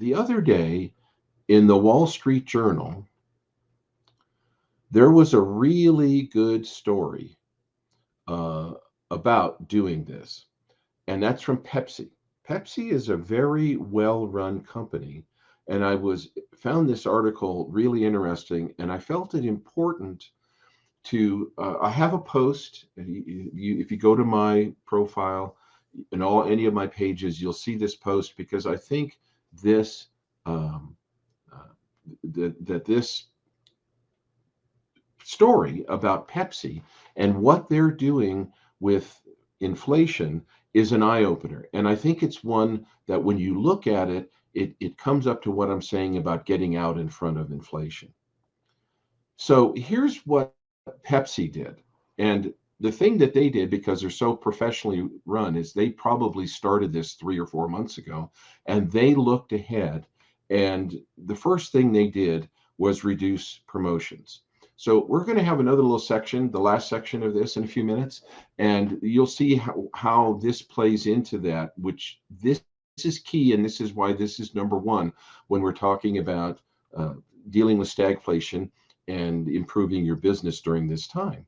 the other day in the Wall Street Journal, there was a really good story uh, about doing this, and that's from Pepsi. Pepsi is a very well-run company, and I was found this article really interesting, and I felt it important to. I have a post. If you go to my profile and all any of my pages, you'll see this post because I think this um, uh, that this story about Pepsi and what they're doing with inflation is an eye opener. And I think it's one that when you look at it, it comes up to what I'm saying about getting out in front of inflation. So here's what Pepsi did. And the thing that they did, because they're so professionally run, is they probably started this 3 or 4 months ago and they looked ahead. And the first thing they did was reduce promotions. So we're going to have another little section, the last section of this in a few minutes, and you'll see how this plays into that, which this is key. And this is why this is number one when we're talking about uh, dealing with stagflation and improving your business during this time.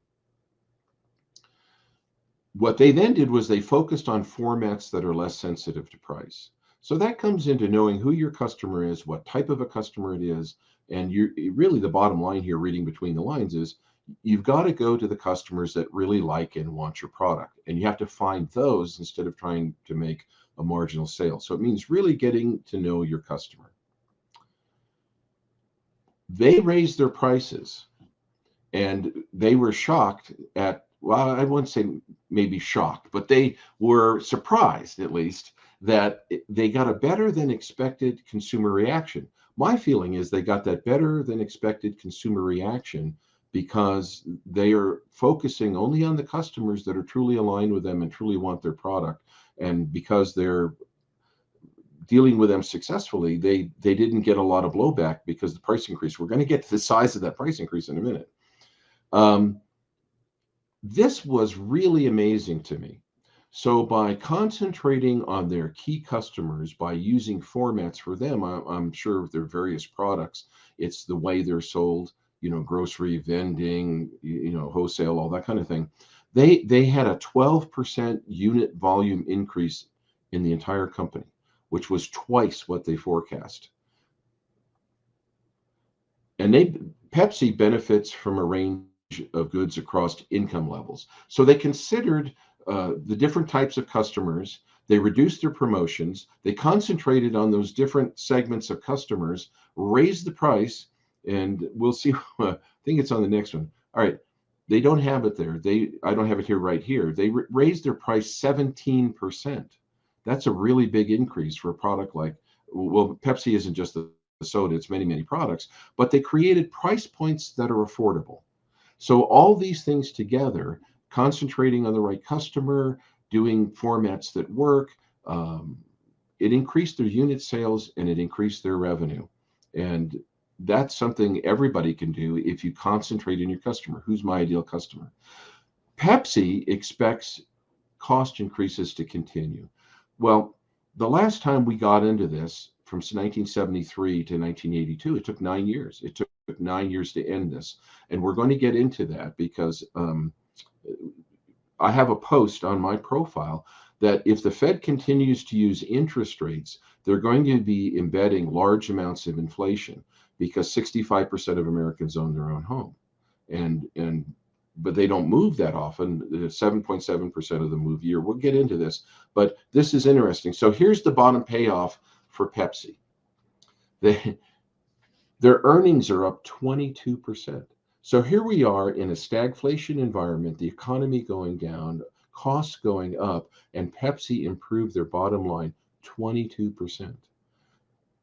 What they then did was they focused on formats that are less sensitive to price. So that comes into knowing who your customer is, what type of a customer it is, and you really the bottom line here, reading between the lines, is you've got to go to the customers that really like and want your product, and you have to find those instead of trying to make a marginal sale. So it means really getting to know your customer. They raised their prices and they were shocked at, well, I wouldn't say maybe shocked, but they were surprised at least that they got a better than expected consumer reaction. My feeling is they got that better than expected consumer reaction because they are focusing only on the customers that are truly aligned with them and truly want their product. And because they're dealing with them successfully, they didn't get a lot of blowback because the price increase. We're going to get to the size of that price increase in a minute. Um, this was really amazing to me. So, by concentrating on their key customers, by using formats for them, I'm sure with their various products, it's the way they're sold, grocery vending, wholesale, all that kind of thing. They had a 12% unit volume increase in the entire company, which was twice what they forecast. And Pepsi benefits from a range of goods across income levels. So they considered the different types of customers. They reduced their promotions. They concentrated on those different segments of customers, raised the price, and we'll see. I think it's on the next one. All right. They don't have it there. I don't have it here right here. They raised their price 17%. That's a really big increase for a product like, well, Pepsi isn't just the soda, it's many, many products, but they created price points that are affordable. So all these things together, concentrating on the right customer, doing formats that work, um, it increased their unit sales and it increased their revenue. And that's something everybody can do if you concentrate on your customer. Who's my ideal customer? Pepsi expects cost increases to continue. Well, the last time we got into this, from 1973 to 1982, it took 9 years. It took 9 years to end this. And we're going to get into that because I have a post on my profile that if the Fed continues to use interest rates, they're going to be embedding large amounts of inflation because 65% of Americans own their own home. And but they don't move that often. 7.7% of them move a year. We'll get into this, but this is interesting. So here's the bottom payoff for Pepsi. They, their earnings are up 22%. So here we are in a stagflation environment, the economy going down, costs going up, and Pepsi improved their bottom line 22%.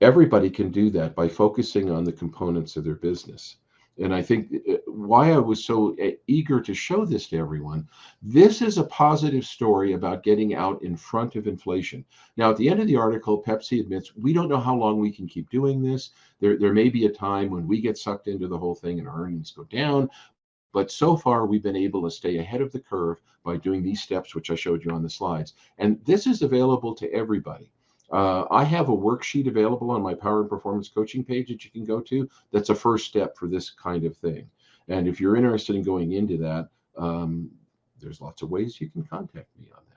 Everybody can do that by focusing on the components of their business. And I think why I was so eager to show this to everyone, this is a positive story about getting out in front of inflation. Now, at the end of the article, Pepsi admits we don't know how long we can keep doing this. There may be a time when we get sucked into the whole thing and our earnings go down. But so far, we've been able to stay ahead of the curve by doing these steps, which I showed you on the slides. And this is available to everybody. I have a worksheet available on my Power and Performance Coaching page that you can go to. That's a first step for this kind of thing. And if you're interested in going into that, there's lots of ways you can contact me on that.